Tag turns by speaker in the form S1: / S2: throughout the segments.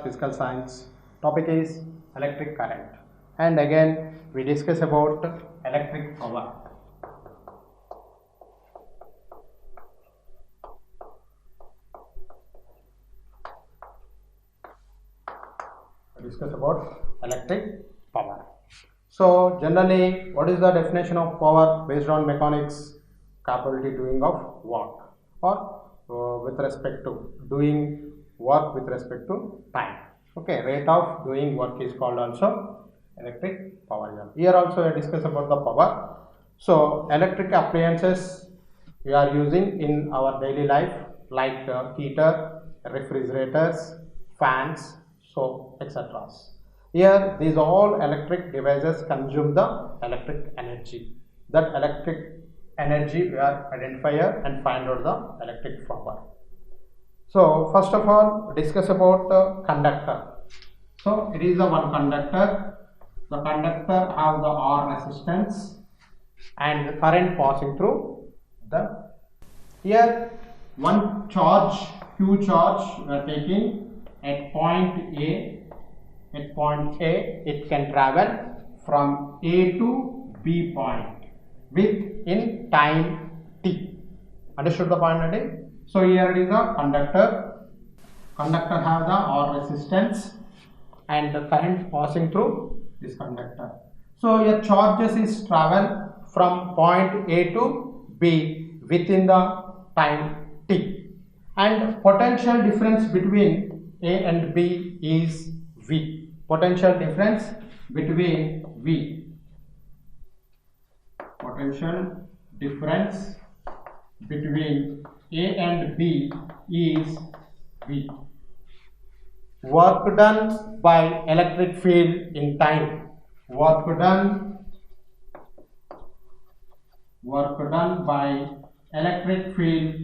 S1: Physical Science. Topic is electric current, and again we discuss about electric power. Discuss about electric power. So generally, what is the definition of power based on mechanics? Capability doing of work, or with respect to doing work with respect to time. Okay, rate of doing work is called also electric power. Here also I discuss about the power. So electric appliances we are using in our daily life, like heater, refrigerators, fans, so etc. Here these all electric devices consume the electric energy. That electric energy we are identify here and find out the electric power. So first of all, discuss about conductor. So it is a one conductor. The conductor have the R resistance and the current passing through the. Here one charge, Q charge we are taking at point A. At point A, it can travel from A to B point within time t. Understood the point, Adi? So here it is a conductor. Conductor have the R resistance and the current passing through this conductor. So your charges is travel from point A to B within the time t, and potential difference between A and B is V. Potential difference between V. Potential difference between A and B is V. Work done by electric field in time. Work done by electric field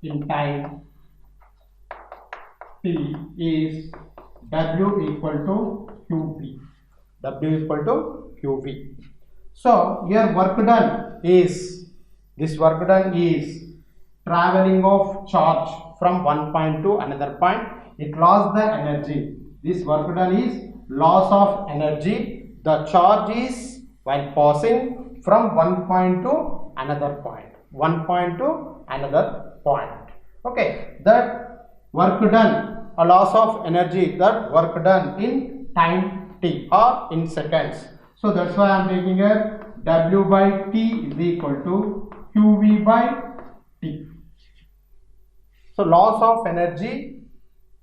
S1: in time T is W equal to QV. W equal to QV. So here work done is, this work done is traveling of charge from one point to another point. It lost the energy. This work done is loss of energy. The charge is while passing from one point to another point. One point to another point. Okay, that work done, a loss of energy, that work done in time t or in seconds. So that's why I am taking a W by T is equal to QV by T. So loss of energy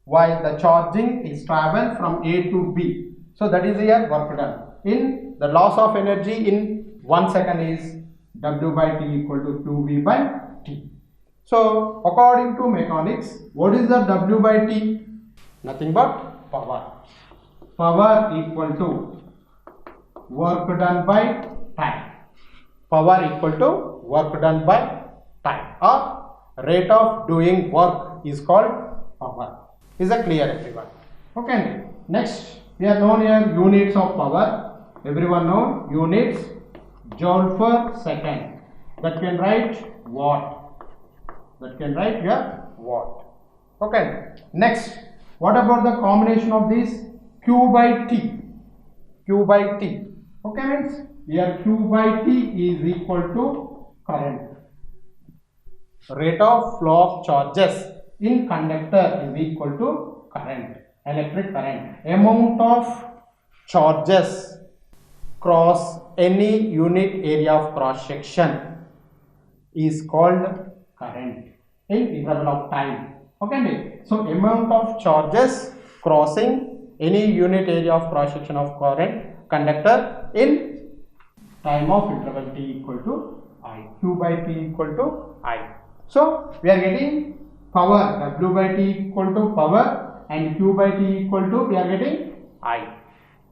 S1: while the charging is travel from A to B. So that is here work done. In the loss of energy in 1 second is W by T equal to QV by T. So according to mechanics, what is the W by T? Nothing but power. Power equal to work done by time. Power equal to work done by time, or rate of doing work is called power. Is that clear, everyone? Okay. Next, we are known here units of power. Everyone know units, joule per second. That can write watt. That can write here watt. Okay. Next, what about the combination of this Q by T? Q by T. Okay, means here Q by T is equal to current. Rate of flow of charges in conductor is equal to current, electric current. Amount of charges cross any unit area of cross section is called current in interval of time. Okay, so amount of charges crossing any unit area of cross section of current conductor in time of interval t equal to I. Q by T equal to I. So we are getting power, W by T equal to power, and Q by T equal to we are getting I.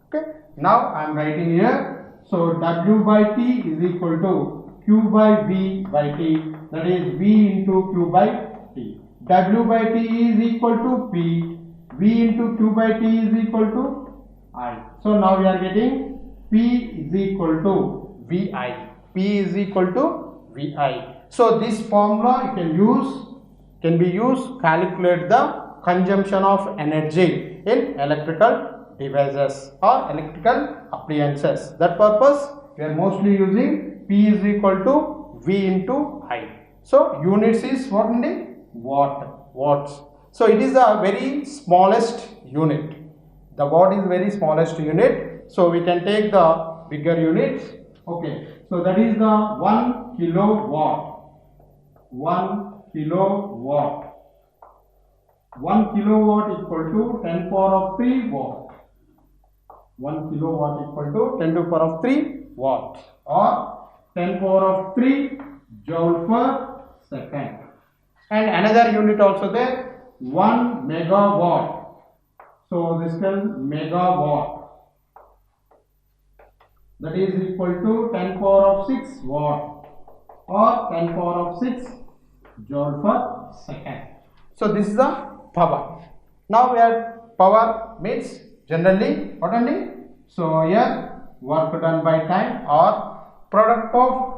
S1: Okay. Now I am writing here. So W by T is equal to Q by V by T, that is V into Q by T. W by T is equal to P. V into Q by T is equal to I. So now we are getting P is equal to VI. P is equal to VI. So this formula you can be used calculate the consumption of energy in electrical devices or electrical appliances. That purpose we are mostly using P is equal to V into I. So units is what only? Watts. So it is the very smallest unit. The watt is very smallest unit. So we can take the bigger units. Okay. So that is the 1 kilowatt. 1 kilowatt. 1 kilowatt equal to 10 power of 3 watt. 1 kilowatt equal to 10 to the power of 3 watt or 10 power of 3 joule per second. And another unit also there, 1 megawatt. So this is megawatt. That is equal to 10 power of 6 watt or 10 power of 6 joule per second. So this is the power. Now we are power means generally what only? So here work done by time or product of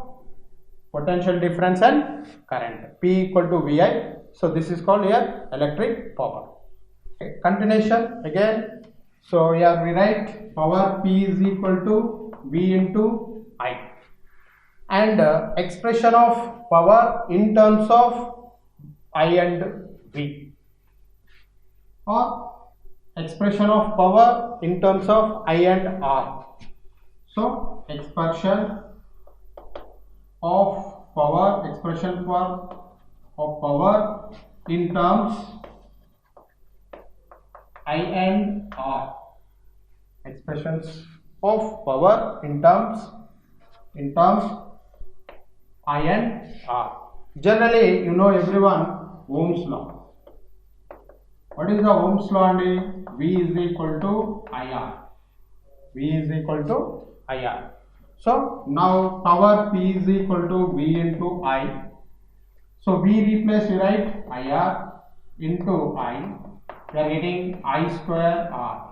S1: potential difference and current, P equal to VI. So this is called here electric power. Okay. Continuation again. So here we write power P is equal to V into I, and expression of power in terms of I and V, or expression of power in terms of I and R. So expression of power, expression for of power in terms I and R. Expressions of power in terms I and R. Generally, you know everyone Ohm's law. What is the Ohm's law? And V is equal to IR. V is equal to IR. So now power P is equal to V into I. So V replace, you write IR into I. We are getting I square R.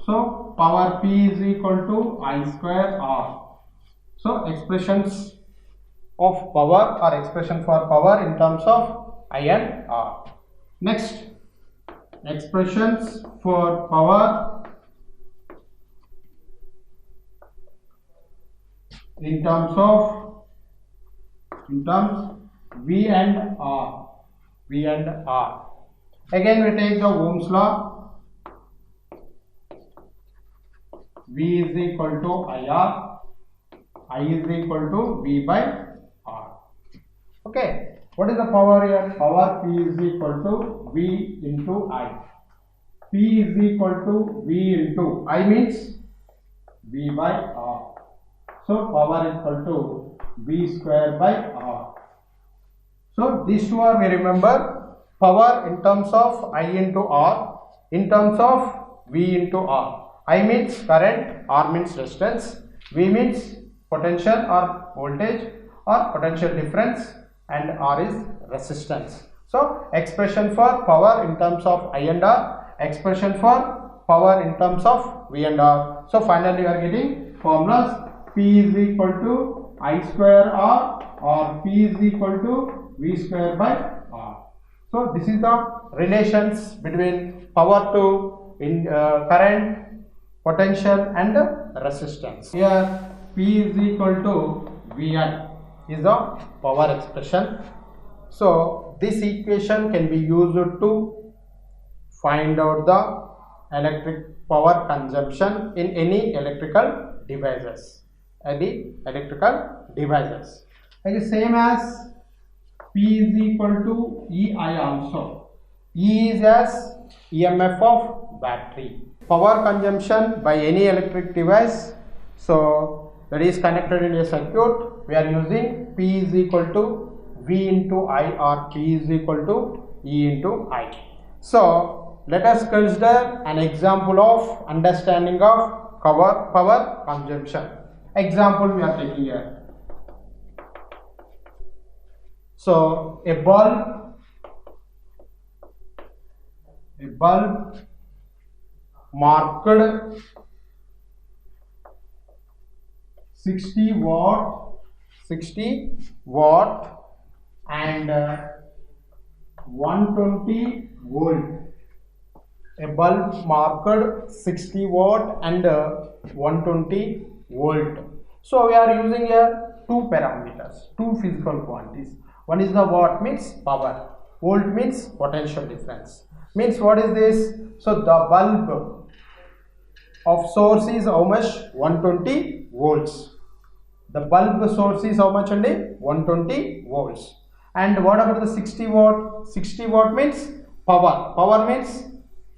S1: So power P is equal to I square R. So expressions of power or expression for power in terms of I and R. Next, expressions for power in terms V and R. V and R. Again we take the Ohm's law. V is equal to IR. I is equal to V by R. Okay. What is the power here? Power P is equal to V into I. P is equal to V into I means V by R. So power is equal to V square by R. So these two are, we remember, power in terms of I into R, in terms of V into R. I means current, R means resistance, V means potential or voltage or potential difference, and R is resistance. So expression for power in terms of I and R, expression for power in terms of V and R. So finally we are getting formulas. P is equal to I square R or P is equal to V square by R. So this is the relations between power to current, potential and resistance. Here P is equal to VI is the power expression. So this equation can be used to find out the electric power consumption in any electrical devices. It is same as P is equal to EI also. E is as EMF of battery. Power consumption by any electric device, so that is connected in a circuit, we are using P is equal to V into I or P is equal to E into I. So let us consider an example of understanding of power consumption. Example we are taking here. So a bulb marked 60 watt and 120 volt a bulb marked 60 watt and 120 volt. So we are using here two parameters, two physical quantities. One is the watt, means power, volt means potential difference. Means what is this? So the bulb of source is how much? 120 volts. The bulb source is how much only? 120 volts. And what about the 60 watt? 60 watt means power. Power means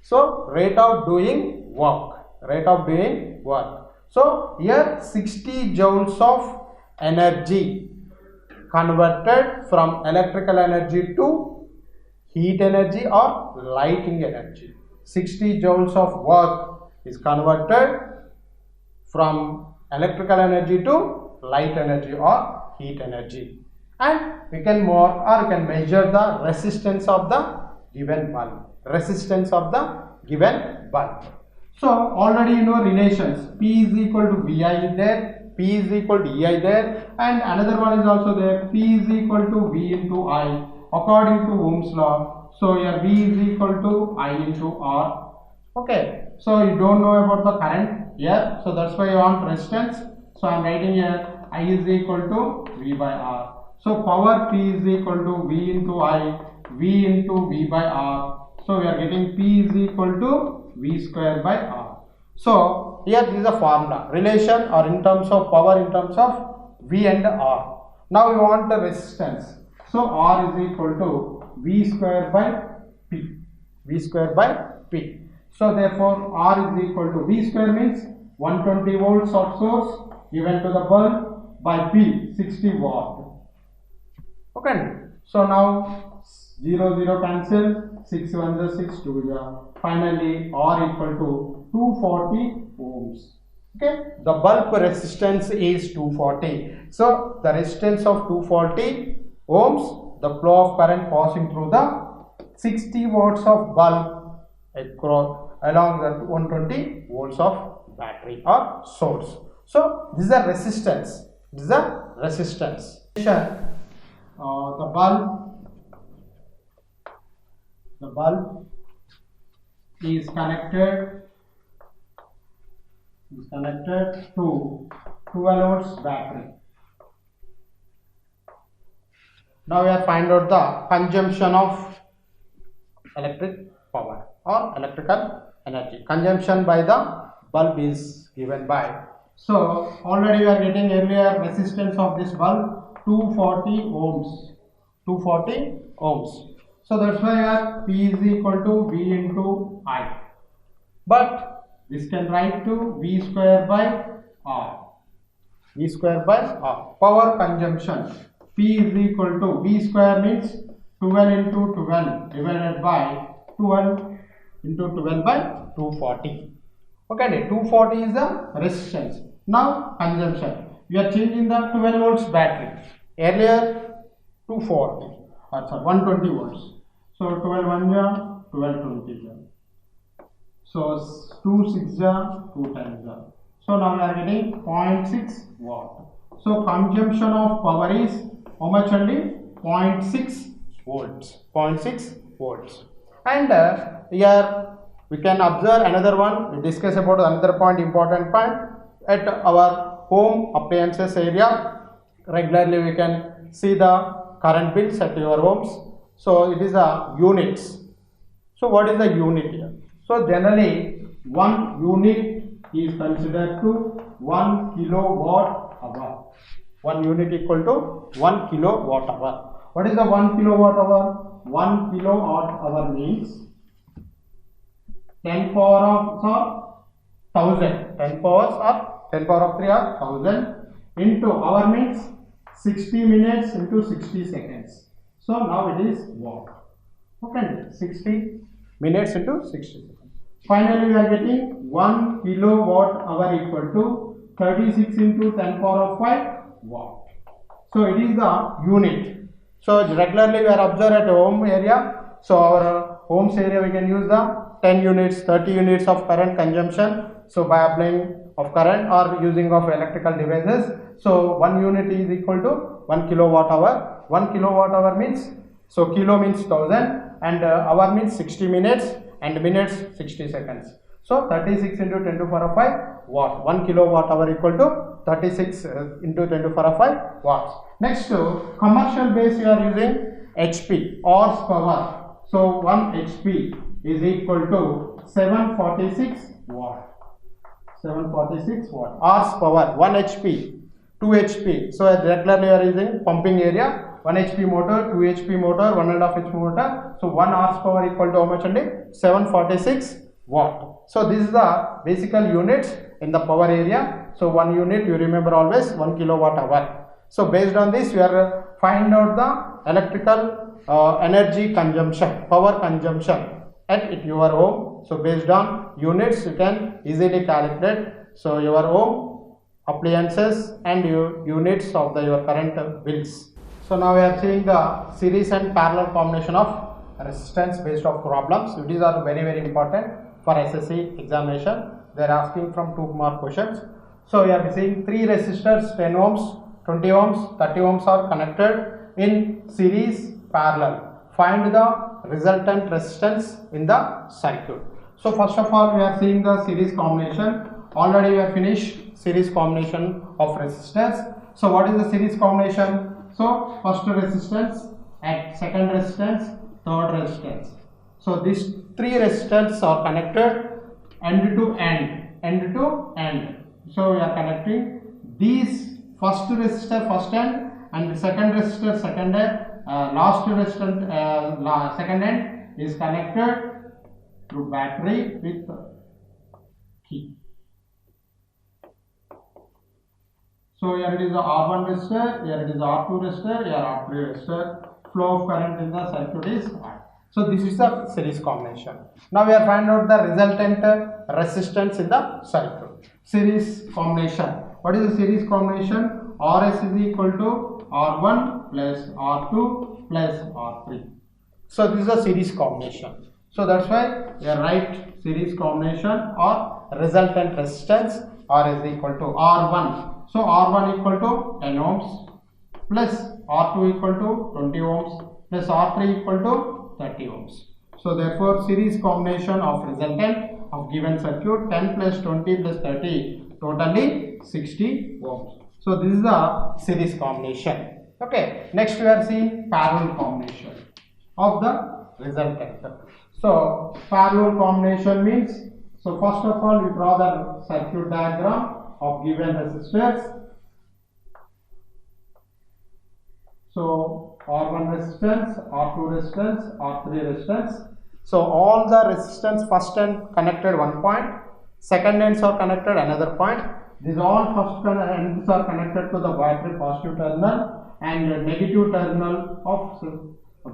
S1: so rate of doing work. Rate of doing work. So here 60 joules of energy converted from electrical energy to heat energy or lighting energy. 60 joules of work is converted from electrical energy to light energy or heat energy. And we can measure the resistance of the given bulb. Resistance of the given bulb. So already you know relations. P is equal to VI is there, P is equal to EI there, and another one is also there. P is equal to V into I according to Ohm's law. So here V is equal to I into R. Okay. So you don't know about the current here. So that's why you want resistance. So I am writing here I is equal to V by R. So power P is equal to V into I, V into V by R. So we are getting P is equal to V square by R. So here this is a formula, relation or in terms of power in terms of V and R. Now we want the resistance. So R is equal to V square by P. V square by P. So therefore R is equal to V square means 120 volts of source given to the bulb by P 60 watt. Okay. So now 0 cancel, 6 1 is 6 2 finally R equal to 240 ohms. Okay, the bulb resistance is 240. So the resistance of 240 ohms, the flow of current passing through the 60 watts of bulb across along the 120 volts of battery or source. So this is a resistance. This is a resistance. The bulb is connected to 12 volts battery. Now we have find out the consumption of electric power or electrical energy. Consumption by the bulb is given by. So already we are getting earlier resistance of this bulb 240 ohms. 240 ohms. So that's why our P is equal to V into I. But this can write to V square by R. V square by R. Power consumption. P is equal to V square means 12 into 12 divided by 12 into 12 by 240. Okay, 240 is the resistance. Now consumption. We are changing the 12 volts battery. Earlier 240 or sorry 120 volts. So 12 1 ja, 12 20 ja. So 2 6 ja, 2 10 ja. So now we are getting 0.6 watt. So consumption of power is how much only? 0.6 volts. 0.6 volts. And here we can observe another one. We discuss about another point, important point. At our home appliances area, regularly we can see the current bills at your homes. So it is a units. So what is the unit here? So generally 1 unit is considered to 1 kilowatt hour. 1 unit equal to 1 kilowatt hour. What is the 1 kilowatt hour? 1 kilowatt hour means 10 power of 1000. 10 powers or 10 power of 3 or 1000 into hour means 60 minutes into 60 seconds. So now it is watt. Okay, 60 minutes into 60 seconds. Finally, we are getting 1 kilowatt hour equal to 36 into 10 power of 5 watt. So it is the unit. So regularly we are observed at home area. So our homes area we can use the 10 units, 30 units of current consumption. So by applying of current or using of electrical devices. So 1 unit is equal to 1 kilowatt hour. 1 kilowatt hour means, so kilo means 1000 and hour means 60 minutes and minutes 60 seconds. So 36 into 10 to the power of 5 watt. 1 kilowatt hour equal to 36 into 10 to the power of 5 watts. Next to commercial base, you are using HP, hours power. So 1 HP is equal to 746 watt. 746 watt. Hours power 1 HP, 2 HP. So regularly you are using pumping area. 1 HP motor, 2 HP motor, 1.5 HP motor. So 1 hours power equal to how much only? 746 watt. So this is the basic units in the power area. So 1 unit, you remember always 1 kilowatt hour. So based on this, we are find out the electrical energy consumption, power consumption at your home. So based on units, you can easily calculate. So your home appliances and your units of your current bills. So now we are seeing the series and parallel combination of resistance based of problems. So these are very important for SSC examination. They are asking from 2 mark questions. So we are seeing 3 resistors, 10 ohms, 20 ohms, 30 ohms are connected in series parallel. Find the resultant resistance in the circuit. So first of all, we are seeing the series combination. Already we have finished series combination of resistors. So what is the series combination? So first resistance at second resistance, third resistance. So these 3 resistors are connected end to end. So we are connecting these first resistor first end and second resistor second end. Last resistor second end is connected through battery with key. So here it is the R1 resistor, here it is the R2 resistor, here R3 resistor. Flow of current in the circuit is I. So this is the series combination. Now we are find out the resultant resistance in the circuit. Series combination. What is the series combination? RS is equal to R1 plus R2 plus R3. So this is a series combination. So that's why we write series combination or resultant resistance R is equal to R1. So R1 equal to 10 ohms plus R2 equal to 20 ohms plus R3 equal to 30 ohms. So therefore series combination of resultant of given circuit 10 plus 20 plus 30 totally 60 ohms. So this is the series combination. Okay. Next we are seeing parallel combination of the resultant. So parallel combination means, so first of all we draw the circuit diagram of given resistors. So R1 resistance, R2 resistance, R3 resistance. So all the resistance first end connected one point, second ends are connected another point. These all first ends are connected to the battery positive terminal and negative terminal of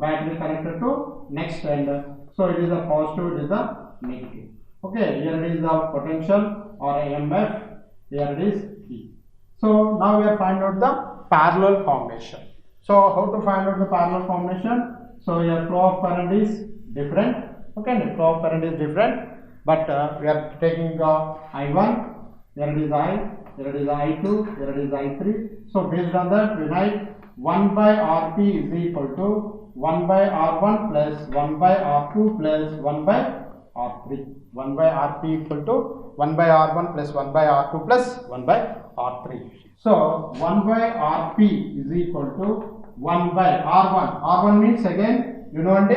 S1: battery connected to next end. So it is a positive, it is a negative. Okay, here it is the potential or EMF. Here it is E. So now we are find out the parallel combination. So how to find out the parallel combination? So your flow of current is different. Okay, the flow of current is different, but we are taking I1. Here it is I. Here it is I2. Here it is I3. So based on that, we write 1 by Rp is equal to 1 by R1 plus 1 by R2 plus 1 by R3. 1 by Rp equal to 1 by R1 plus 1 by R2 plus 1 by R3. So 1 by Rp is equal to 1 by R1. R1 means again you know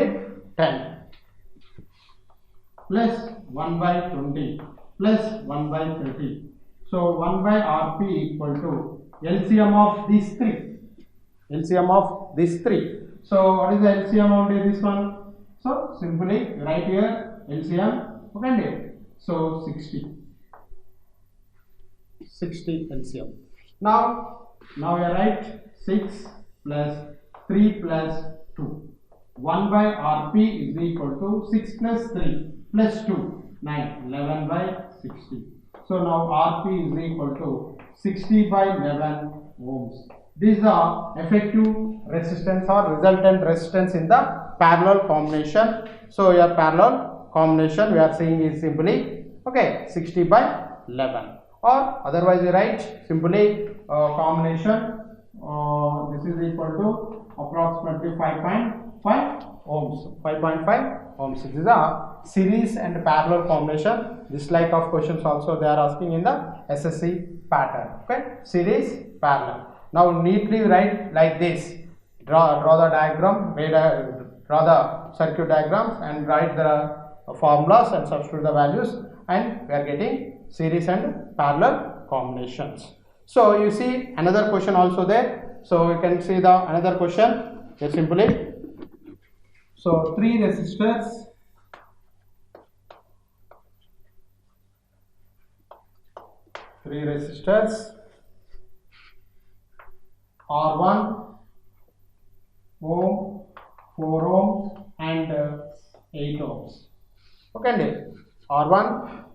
S1: 10 plus 1 by 20 plus 1 by 30. So 1 by Rp equal to LCM of these 3. LCM of these 3. So what is the LCM of this one? So simply write here LCM. Okay, so 60 LCM. Now we write 6 plus 3 plus 2. 1 by Rp is equal to 6 plus 3 plus 2, 9, 11 by 60. So now Rp is equal to 60 by 11 ohms. These are effective resistance or resultant resistance in the parallel combination. So your parallel combination we are saying is simply okay 60 by 11, or otherwise you write simply combination this is equal to approximately 5.5 ohms. 5.5 ohms. This is a series and parallel combination. This like of questions also they are asking in the SSC pattern. Okay, series, parallel. Now neatly write like this. Draw the diagram, draw the circuit diagrams and write the formulas and substitute the values, and we are getting series and parallel combinations. So you see another question also there. So you can see the another question here simply. So three resistors R1 ohm, 4 ohms and 8 ohms. Okay, R1,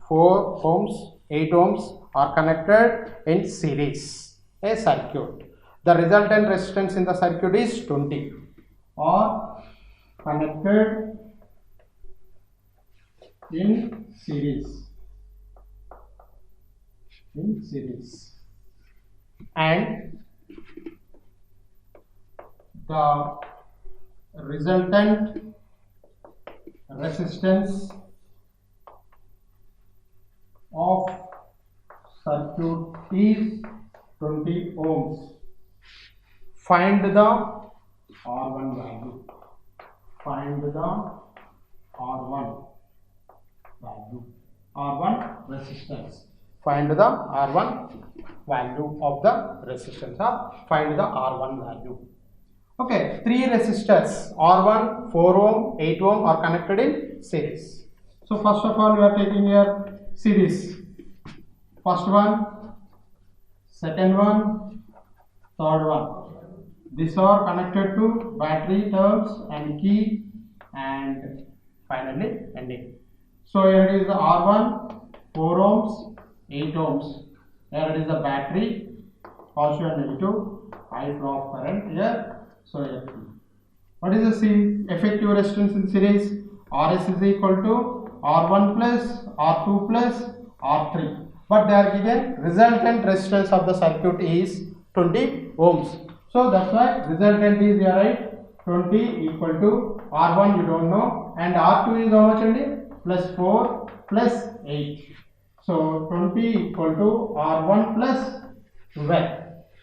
S1: 4 ohms, 8 ohms are connected in series, a circuit. The resultant resistance in the circuit is 20. Are connected in series. And the resultant resistance of circuit is 20 ohms. Find the R1 value. Find the R1 value. R1 resistance. Find the R1 value of the resistance, or find the R1 value. Okay, three resistors R1, 4 ohm, 8 ohm are connected in series. So first of all we are taking here series. First one, second one, third one. These are connected to battery terms and key, and finally ending. So here it is the R1, 4 ohms, 8 ohms. Here it is the battery, positive and negative, high flow of current here. So here, what is the effective resistance in series? Rs is equal to R1 plus R2 plus R3. But they are given resultant resistance of the circuit is 20 ohms. So that's why resultant is here, right? 20 equal to R1 you don't know, and R2 is how much only? Plus 4 plus 8. So 20 equal to R1 plus 12.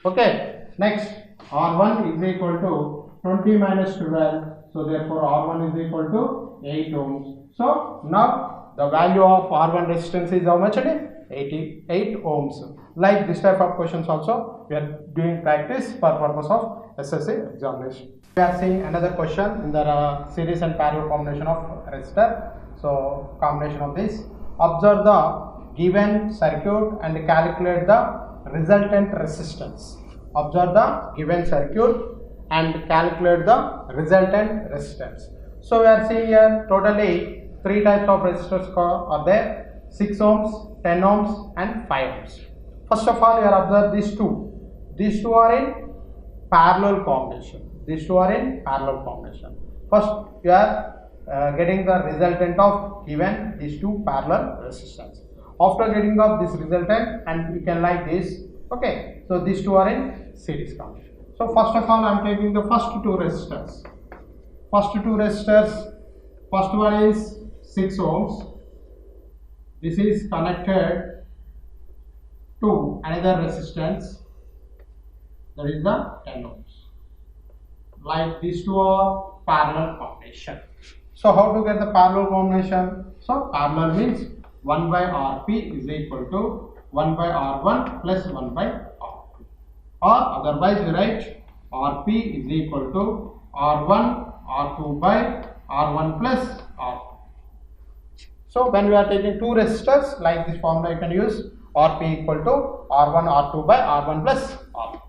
S1: Okay. Next, R1 is equal to 20 minus 12. So therefore R1 is equal to 8 ohms. So now the value of R1 resistance is how much? 88 ohms. Like this type of questions also we are doing practice for purpose of SSC examination. We are seeing another question in the series and parallel combination of resistor. So combination of this. Observe the given circuit and calculate the resultant resistance. Observe the given circuit and calculate the resultant resistance. So we are seeing here totally three types of resistors are there: 6 ohms, 10 ohms and 5 ohms. First of all, you are observe these two. These two are in parallel combination. These two are in parallel combination. First, you are getting the resultant of given these two parallel resistance. After getting of this resultant, and we can like this. Okay, so these two are in series combination. So first of all, I am taking the first two resistors. First one is 6 ohms. This is connected to another resistance, that is the 10 ohms. Like these two are parallel combination. So how to get the parallel combination? So parallel means 1 by Rp is equal to 1 by R1 plus 1 by R2. Or otherwise we write Rp is equal to R1 R2 by R1 plus R2. So when we are taking two resistors, like this formula you can use Rp equal to R1 R2 by R1 plus R2.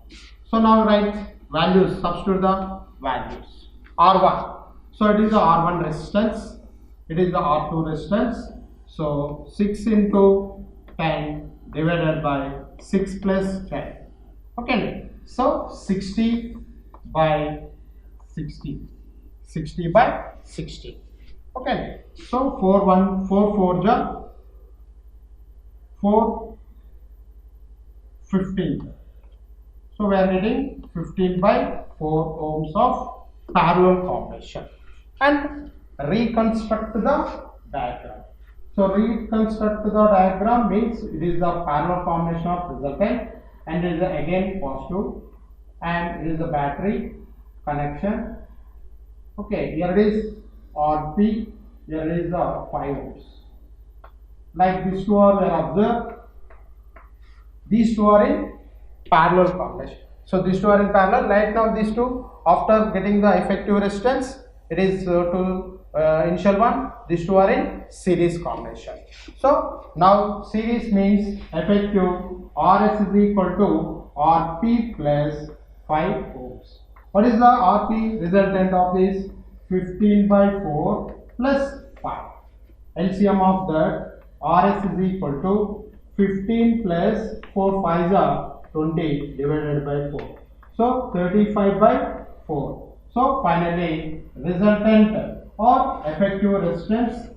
S1: So now write values, substitute the values. R1. So it is the R1 resistance, it is the R2 resistance. So 6 into 10 divided by 6 plus 10. Okay, so 60 by 60. 60 by 60. Okay, so 4 4 ja 4 15. So we are getting 15 by 4 ohms of parallel combination and reconstruct the diagram. So reconstruct the diagram means it is the parallel combination of resultant and it is again positive and it is the battery connection. Okay, here it is RP, here it is the 5 ohms. Like these two are observed. These two are in parallel combination. So these two are in parallel. Right now these two, after getting the effective resistance, it is to initial one. These two are in series combination. So now series means effective RS is equal to RP plus 5 ohms. What is the RP resultant of this? 15 by 4 plus 5. LCM of that RS is equal to 15 plus 4 5s are 20 divided by 4. So 35 by 4. So finally resultant or effective resistance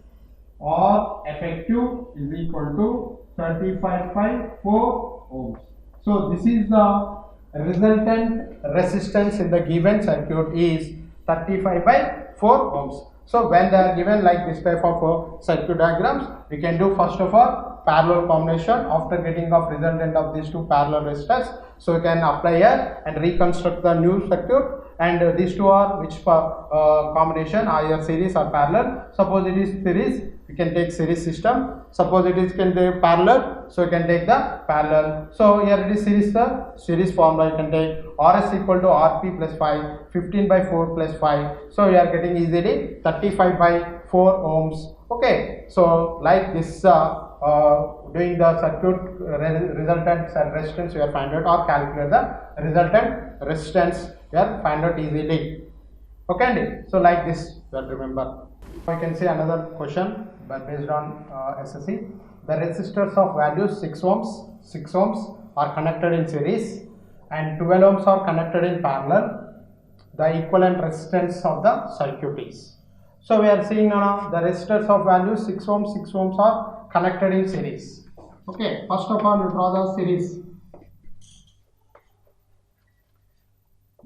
S1: or effective is equal to 35 by 4 ohms. So this is the resultant resistance in the given circuit is 35 by 4 ohms. So when they are given like this type of circuit diagrams, we can do first of all parallel combination after getting of resultant of these two parallel resistors. So we can apply here and reconstruct the new circuit, and these two are which combination, either series or parallel. Suppose it is series, we can take series system. Suppose it is can take parallel, so you can take the parallel. So here it is series, the series formula you can take RS equal to RP plus 5, 15 by 4 plus 5. So you are getting easily 35 by 4 ohms. Okay, so like this doing the circuit resultant resistance we are find out, or calculate the resultant resistance we are find out easily. Okay, so like this we will remember. We can see another question but based on SSC. The resistors of value 6 ohms are connected in series and 12 ohms are connected in parallel. The equivalent resistance of the circuit is. So we are seeing now the resistors of value 6 ohms are connected in series. Okay, first of all you draw the series.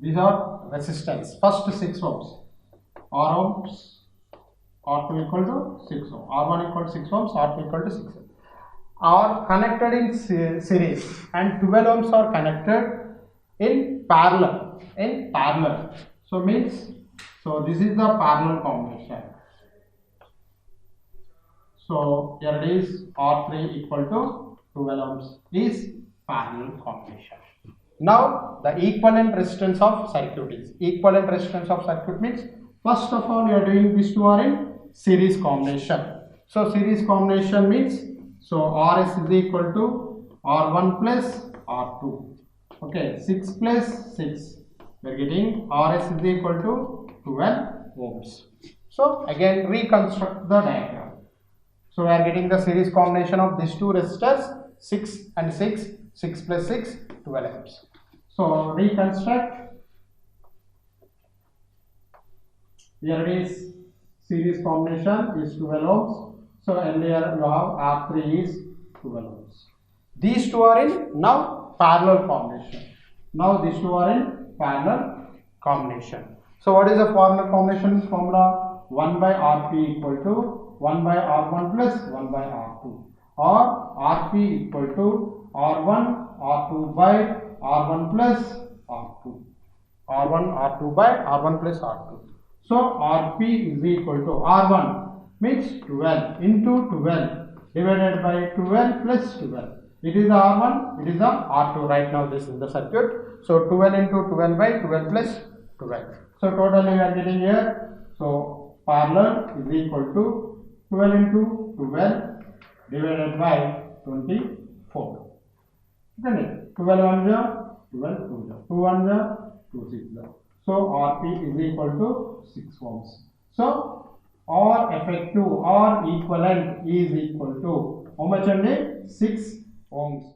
S1: These are resistance. First 6 ohms. R ohms, R2 equal to 6 ohms. R1 equal to 6 ohms, R2 equal to 6 ohms. Are connected in series and 12 ohms are connected in parallel. So means, so this is the parallel combination. So here it is R3 equal to 12 ohms is parallel combination. Now the equivalent resistance of circuit is. Equivalent resistance of circuit means first of all you are doing these two are in series combination. So series combination means, so RS is equal to R1 plus R2. Okay, 6 plus 6. We are getting RS is equal to 12 ohms. So again reconstruct the diagram. So we are getting the series combination of these two resistors 6 and 6, 6 plus 6, 12 ohms. So reconstruct. Here it is series combination is 12 ohms. So earlier you have R3 is 12 ohms. These two are in now parallel combination. Now these two are in parallel combination. So what is the parallel combination formula? 1 by RP equal to 1 by R1 plus 1 by R2, or RP equal to R1 R2 by R1 plus R2, R1 R2 by R1 plus R2. So RP is equal to R1 means 12 into 12 divided by 12 plus 12. It is R1, it is the R2. Right now this is the circuit. So 12 into 12 by 12 plus 12. So totally we are getting here. So parallel is equal to 12 into 12 divided by 24. Okay, 12 1 0, 12 2 0, 2 1 0, 2 6 0. So RP is equal to 6 ohms. So R effective or equivalent is equal to how much only 6 ohms.